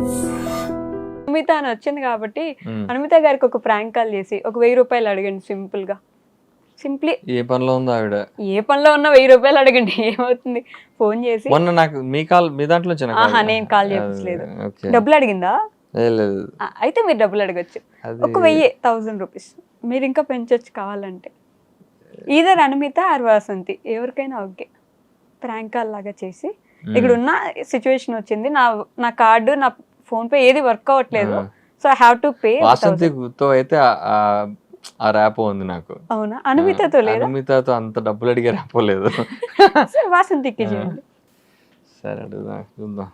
అనుమిత అని వచ్చింది కాబట్టి అనుమిత గారికి ఒక ప్రాంక్ కాల్ చేసి ఒక 1000 రూపాయలు అడగండి సింపుల్ గా. సింప్లీ ఏ పనిలో ఉందో ఆవిడ, ఏ పనిలో ఉన్నా 1000 రూపాయలు అడగండి, ఏమవుతుంది? ఫోన్ చేసి మొన్న నాకు మీ దాంట్లో ఆహా నేను కాల్ చేపించలేదు. డబ్బులు అడిగిందా? లేదు అయితే మీరు డబ్బులు అడగచ్చు. ఒక 1000 రూపీస్ మీరు ఇంకా పెంచొచ్చు కావాలంటే. ఈధర్ అనుమిత ఆర్ వాసంతి ఎవరికైనా ఓకే. ప్రాంక్ కాల్ లాగా చేసి ఇక్కడ ఉన్న సిచ్యువేషన్ వచ్చింది, నా కార్డు నా ఫోన్ పే ఏది వర్క్ అవ్వట్లేదు, so I have to pay. వాసంతితో అయితే ఆ ర్యాప్ ఉంది నాకు. అవునా? అనుమితతో లేదా? అనుమితతో అంత డబ్బులు అడిగే ర్యాప్ లేదు. సరే వాసంతికి చేయండి. సరే అడుగుదా, చూద్దాం.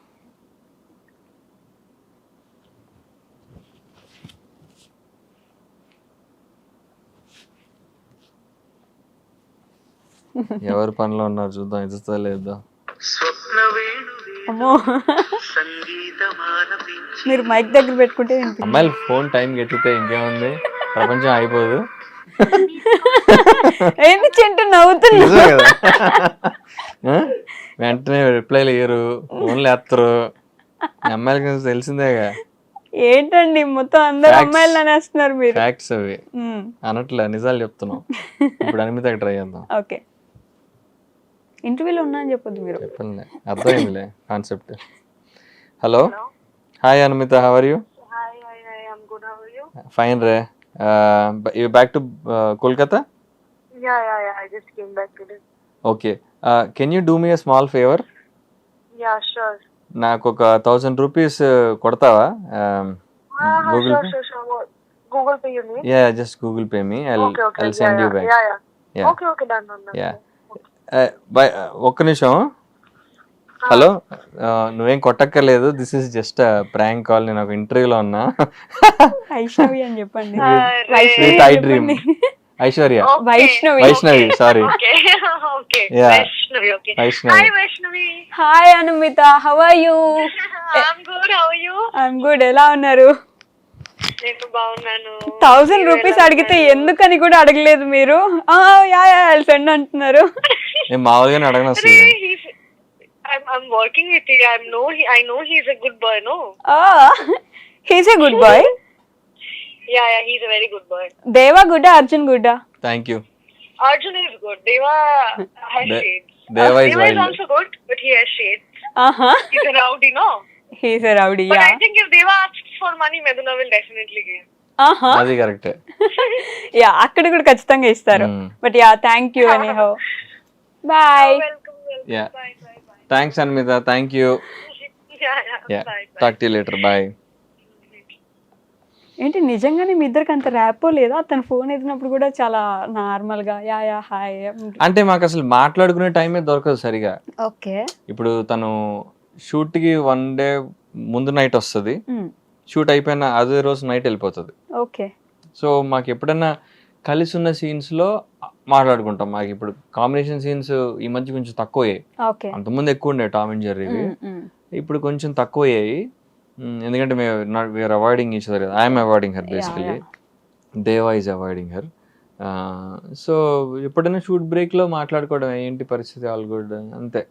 ఎవరి పనిలో ఉన్నారు చూద్దాం, ఇస్తుందా లేదా. అమ్మో మీరు మైక్ దగ్గర పెట్టుకుంటే అమ్మాయిలు ఫోన్ టైం ఎత్తితే ఇంకేముంది, ప్రపంచం అయిపోదు. ఏంటి చింటూ నవ్వుతున్నా? వెంటనే రిప్లైలు ఇయ్యరు, ఫోన్లు ఎత్తరు. అమ్మాయిలకి తెలిసిందేగా. ఏంటండి మొత్తం అందరు అమ్మాయిలు అనేస్తున్నారు మీరు. ఫ్యాక్ట్స్ అవి అనట్లే, నిజాలు చెప్తున్నాం. ఇప్పుడు అనుమితకి ట్రై చేద్దాం. ఓకే, ఇంటర్వ్యూలో ఉన్నా అని చెప్పొద్దు మీరు. చెప్పండి, అర్థమైందిలే concept. Hello, hi Anumita, how are you? Fine రే. You back to Kolkata? Yeah. I just came back today. Okay. Can you do me a small favor? Yeah, sure. నాకు ఒక 1000 రూపీస్ కొడతావా? Google Pay? Sure. What? Google Pay you need? Yeah, just Google Pay me. I'll send you back. Yeah. Okay, done. Yeah. ఒక్క నిమిషం. Hello, నువ్వేం కొట్టక్కర్లేదు, this is just prank call. నేను ఒక ఇంటర్వ్యూలో ఉన్నా. వైష్ణవి అని చెప్పండి. With I dream. Aishwarya. Vaishnavi, sorry. Okay. Vaishnavi, okay. Hi, Vaishnavi. Hi Anumita, how are you? I'm good. How are you? I'm good. ఎలా ఉన్నారు? నేను బాగున్నాను. 1000 రూపీస్ అడిగితే ఎందుకని కూడా అడగలేదు మీరు. యా ఫ్రెండ్ అంటున్నారు. నేను మామూలుగానే అడగను అసలు. I'm working with him. I know he's a good boy, no? He's a good boy. Yeah, he's a very good boy. Deva good, Arjun good? Thank you. Arjun is good. Deva has shades. Deva is also good, but he has shades. He's a rowdy, no? He's a rowdy, but yeah. I think if Deva asks for money, Meduna will definitely give. అది కరెక్టే. Yeah, అక్కడ కూడా ఖచ్చితంగా ఇస్తారు. But yeah, thank you anyhow. Bye. Welcome. Yeah. Bye. Thanks Anmita, thank you. Yeah. Bye. Talk to you later. Bye. ఏంటి నిజంగానే మీ ఇద్దరికి అంత ర్యాపో లేదా? అతను ఫోన్ ఎత్తినప్పుడు కూడా చాలా నార్మల్ గా యా హాయ్. అంటే మాకు అసలు మాట్లాడుకునే టైమే దొరకదు సరిగా. ఓకే. ఇప్పుడు తను షూట్ కి 1 డే ముందు నైట్ వస్తుంది, షూట్ అయిపోయిన అదే రోజు నైట్ వెళ్ళిపోతుంది. ఓకే. సో మాకు ఎప్పుడైనా కలిసి ఉన్న సీన్స్ లో మాట్లాడుకుంటాం. మాకు ఇప్పుడు కాంబినేషన్ సీన్స్ ఈ మధ్య కొంచెం తక్కువయ్యాయి. అంతకుముందు ఎక్కువ ఉండే టామ్ అండ్ జెర్రీవి, ఇప్పుడు కొంచెం తక్కువయ్యాయి. ఎందుకంటే we are avoiding each other. I'm avoiding her basically, Deva is avoiding her. So ఎప్పుడైనా షూట్ బ్రేక్ లో మాట్లాడుకోవడం, ఏంటి పరిస్థితి, ఆల్ గుడ్, అంతే.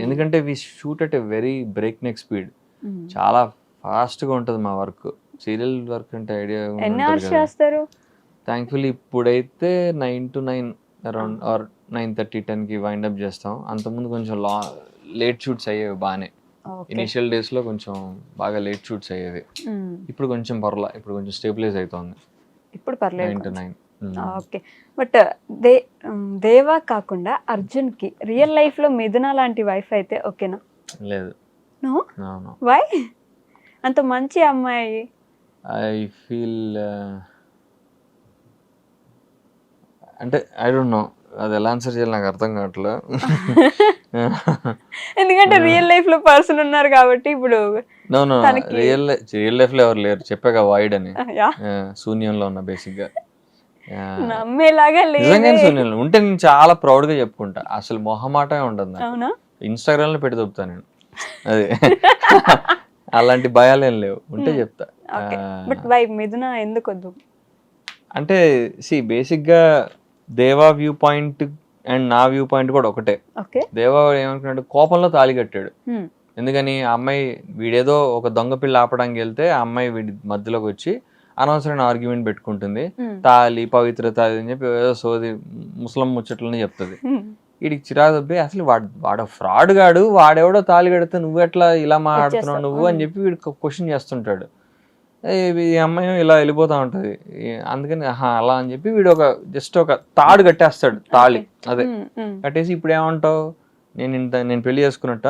ఎందుకంటే we shoot at a very break neck speed. చాలా ఫాస్ట్ గా ఉంటుంది మా వర్క్. సీరియల్ వర్క్ అంటే ఐడియా చేస్తారు. థ్యాంక్ఫుల్లీ ఇప్పుడైతే 9 to 9 అరౌండ్ ఆర్ 9:30, 10 కి వైండ్ అప్ చేస్తాం. అంతకుముందు కొంచెం లేట్ షూట్స్ అయ్యేవి బాగానే. ఇనిషియల్ డేస్ లో కొంచెం బాగా లేట్ షూట్స్ అయ్యేవి. ఇప్పుడు కొంచెం పర్లా, ఇప్పుడు కొంచెం స్టేబిలైజ్ అవుతుంది. ఇప్పుడు పర్లేదు. 9 to 9. ఓకే. బట్ దేవా కాకుండా అర్జున్ కి రియల్ లైఫ్ లో మిథున లాంటి వైఫ్ అయితే ఓకేనా? లేదు. నో. వై? అంత మంచి అమ్మాయి. ఐ ఫీల్ అంటే ఐ డోంట్ నో, అది ఎలా ఆన్సర్ చేయాలి నాకు అర్థం కావట్లేదు. ఎందుకంటే రియల్ లైఫ్ లో పర్సన్ ఉన్నారు కాబట్టి. ఇప్పుడు రియల్ లైఫ్ లో ఎవరు లేరు, చెప్పాక వాయిడ్ అని. శూన్యంలో ఉన్నా బేసిక్ గా. నమ్మేలాగా లేదు. నిజంగానే శూన్యంలో ఉంటే నేను చాలా ప్రౌడ్ గా చెప్పుకుంటా. అసలు మొహమాటమే ఉండదు నాకు. ఇన్స్టాగ్రామ్ లో పెట్టి దొబ్బుతా నేను. అది అలాంటి భయాలు ఏం లేవు, ఉంటే చెప్తా. బట్ వై మిథున ఎందుకు వద్దు అంటే బేసిక్ గా దేవా వ్యూ పాయింట్ అండ్ నా వ్యూ పాయింట్ కూడా ఒకటే. దేవా ఏమనుకున్నాడు, కోపంలో తాళి కట్టాడు. ఎందుకని ఆ అమ్మాయి వీడేదో ఒక దొంగ పిల్ల ఆపడానికి వెళ్తే ఆ అమ్మాయి వీడి మధ్యలోకి వచ్చి అనవసరమైన ఆర్గ్యుమెంట్ పెట్టుకుంటుంది, తాళి పవిత్రత అది అని చెప్పి ఏదో సోది ముస్లిం ముచ్చట్లని చెప్తుంది. వీడికి చిరాకు దొబ్బి అసలు వాడు ఫ్రాడ్ గాడు, వాడెవడో తాళి కడితే నువ్వు ఎట్లా ఇలా మాట్లాడుతున్నావు నువ్వు అని చెప్పి వీడు క్వశ్చన్ చేస్తుంటాడు. ఈ అమ్మాయి ఇలా వెళ్ళిపోతా ఉంటది. అందుకని అలా అని చెప్పి వీడు జస్ట్ ఒక తాడు కట్టేస్తాడు, తాళి అదే కట్టేసి ఇప్పుడు ఏమంటావు, నేను పెళ్లి చేసుకున్నట్ట,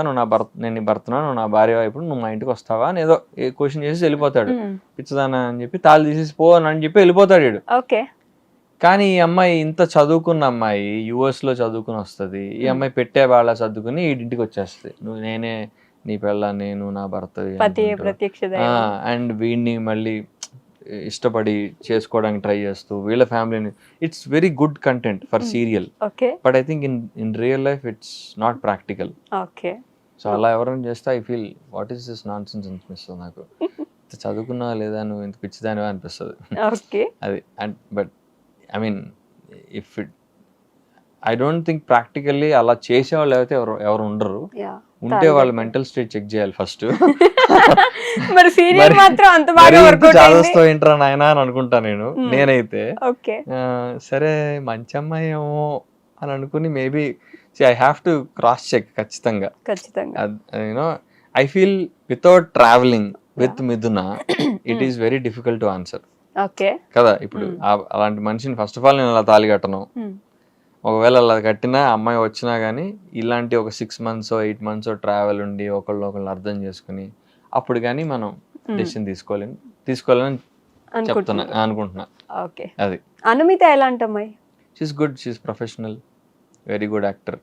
నేను నీ భర్తనా, నువ్వు నా భార్య, ఇప్పుడు నువ్వు మా ఇంటికి వస్తావా అని ఏదో క్వశ్చన్ చేసి వెళ్ళిపోతాడు. పిచ్చదానా అని చెప్పి తాళి తీసేసి పో అని చెప్పి వెళ్ళిపోతాడు వీడు. కానీ ఈ అమ్మాయి ఇంత చదువుకున్న అమ్మాయి, US లో చదువుకుని వస్తుంది. ఈ అమ్మాయి పెట్టే వాళ్ళ చదువుకుని ఇంటికి వచ్చేస్తుంది. నేనే నీ పిల్ల, నేను నా భర్త, అండ్ వీడిని మళ్ళీ ఇష్టపడి చేసుకోవడానికి ట్రై చేస్తూ వీళ్ళ ఫ్యామిలీని. It's very good content for serial, but I think in real life it's not practical. So అలా ఎవరైనా చేస్తే I feel what is this non sense అనిపిస్తుంది నాకు. చదువుకున్నావా లేదా, నువ్వు ఇంత పిచ్చిదానివా అనిపిస్తుంది అది. And but I mean if it I don't think practically అలా చేసేవాళ్ళు అయితే ఎవరు ఉండరు. ఉంటే వాళ్ళు మెంటల్ స్టేట్ చెక్ చేయాలి ఫస్ట్. మరి సీరియల్ మాత్రం అంత బాగా వర్కౌట్ చాదస్తో ఏంట్రా నాయనా అని అనుకుంటా నేనైతే. సరే మంచి అమ్మాయి ఏమో అని అనుకుని maybe I have to cross check ఖచ్చితంగా. You know I feel without travelling with Mithuna it is very difficult to answer కదా. ఇప్పుడు అలాంటి మనిషిని ఫస్ట్ ఆఫ్ ఆల్ నేను అలా తాళి కట్టను. ఒకవేళ అలా కట్టినా అమ్మాయి వచ్చినా కానీ ఇలాంటి ఒక 6 months 8 months ట్రావెల్ ఉండి ఒకళ్ళు అర్థం చేసుకుని అప్పుడు కానీ మనం డెసిషన్ తీసుకోవాలని అనుకుంటున్నా. అది అనుమిత ఎలాంటి అమ్మాయి? She's good, she's professional, very good actor.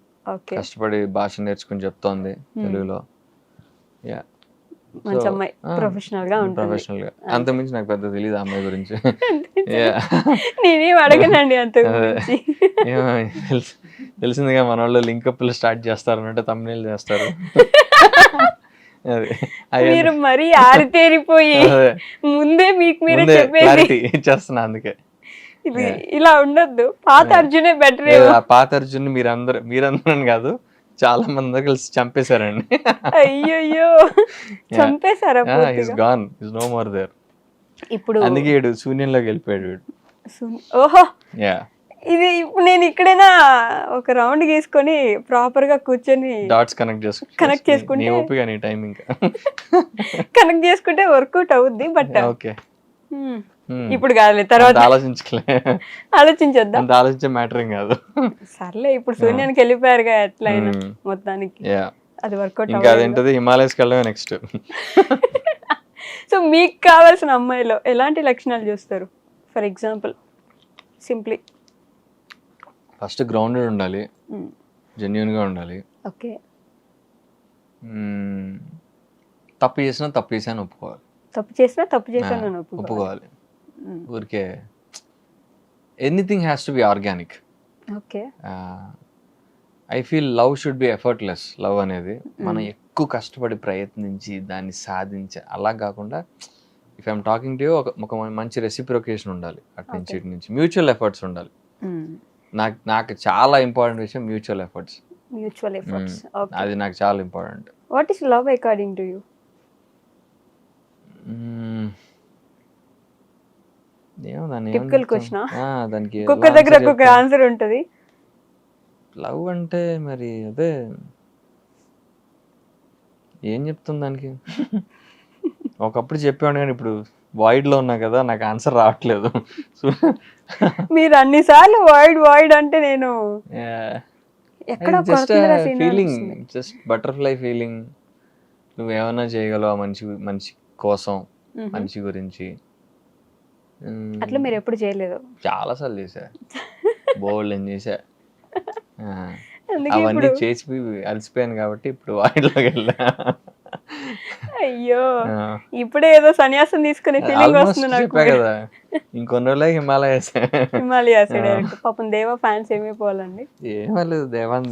కష్టపడి భాష నేర్చుకుని చెప్తోంది తెలుగులో. యా ప్రొఫెషనల్ గా అంతమించి నాకు పెద్ద తెలియదు ఆ అమ్మాయి గురించి. నేనేం అడగనండి అంత. తెలిసిందిగా మన వాళ్ళు లింకప్లు స్టార్ట్ చేస్తారు అంటే తమ్ముళ్ళు చేస్తారు. మీరు మరీ ఆరితేరిపోయి ముందే మీకు మీరే చెప్పేసి ఇచ్చేస్తున్నా. అందుకే ఇది ఇలా ఉండొద్దు. పాత అర్జునే బెటర్. పాత అర్జున్ మీరందరూ కాదు, చాలా మంది కలిసి చంపేశారండి. అయ్యో చంపేశారా? No more there. ఇప్పుడు అందుకే శూన్యంలోకి వెళ్ళిపోయాడు. ఓహో, ఇది ఇప్పుడు నేను ఇక్కడైనా ఒక రౌండ్ గీసుకొని ప్రాపర్ గా కూర్చొని డాట్స్ కనెక్ట్ చేసుకుంటే కనెక్ట్ చేసుకుంటే వర్కౌట్ అవుద్ది. బట్ ఓకే ఇప్పుడు కాదు, తర్వాత ఆలోచించొద్దాం. ఆలోచించే మ్యాటర్ ఏం కాదు. సర్లే, ఇప్పుడు శూన్యానికి వెళ్ళిపోయారుగా ఎట్లయినా మొత్తానికి అది వర్కౌట్. ఇంకా అదేంటది, హిమాలయస్కి వెళ్ళడమే నెక్స్ట్. సో మీకు కావాల్సిన అమ్మాయిలో ఎలాంటి లక్షణాలు చూస్తారు? For example simply first grounded ఉండాలి, జెన్యూన్ గా ఉండాలి. ఓకే. తప్పు చేసాను ఒప్పుకోవాలి. తప్పు చేసాను ఒప్పుకోవాలి. ఊరికే anything has to be organic. Okay. I feel love should be effortless. Love అనేది మనం ఎక్కువ కష్టపడి ప్రయత్నించి దాన్ని సాధించే అలా కాకుండా, if I'm talking to you, ఒక మంచి రెసిప్రొకేషన్ ఉండాలి అటు నుంచి ఇటు నుంచి. మ్యూచువల్ ఎఫర్ట్స్ ఉండాలి. నాకు చాలా ఇంపార్టెంట్ విషయం మ్యూచువల్ ఎఫర్ట్స్. అది నాకు చాలా important. What is love according to you? దానికి ఒక్కొక్క దగ్గర ఒక్కొక్క ఆన్సర్ ఉంటది. లవ్ అంటే మరి అదే ఏం చెప్తుంది దానికి. ఒకప్పుడు చెప్పాను కానీ ఇప్పుడు వాయిడ్ లో ఉన్నా కదా, నాకు ఆన్సర్ రావట్లేదు. మీరు అన్నిసార్లు వాయిడ్ అంటే నేను just feeling, just butterfly feeling. నువ్వేమన్నా చేయగలవా మనిషి కోసం, మనిషి గురించి. అట్లా మీరు ఎప్పుడు చేయలేదు? చాలా సార్లు చేశా, బోల్డ్ అని చేశా. అవన్నీ చేసి అలసిపోయాను కాబట్టి ఇప్పుడు వాయిడ్లోకి వెళ్ళా. అయ్యో, ఇప్పుడే ఏదో సన్యాసం తీసుకునే ఫీలింగ్ వస్తుంది నాకు. చెప్పా కదా, ఇంకొన్ని రోజులే హిమాలయాస్ డైరెక్ట్. పాపం దేవా ఫ్యాన్స్ ఏమైపోవాలండి. ఏమలేదు,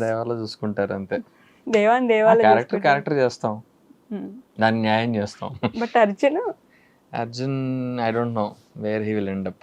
దేవాలో చూసుకుంటారు అంతే. దేవాలు క్యారెక్టర్ చేస్తాం, దాన్ని న్యాయం చేస్తాం. But Arjun I don't know where he will end up.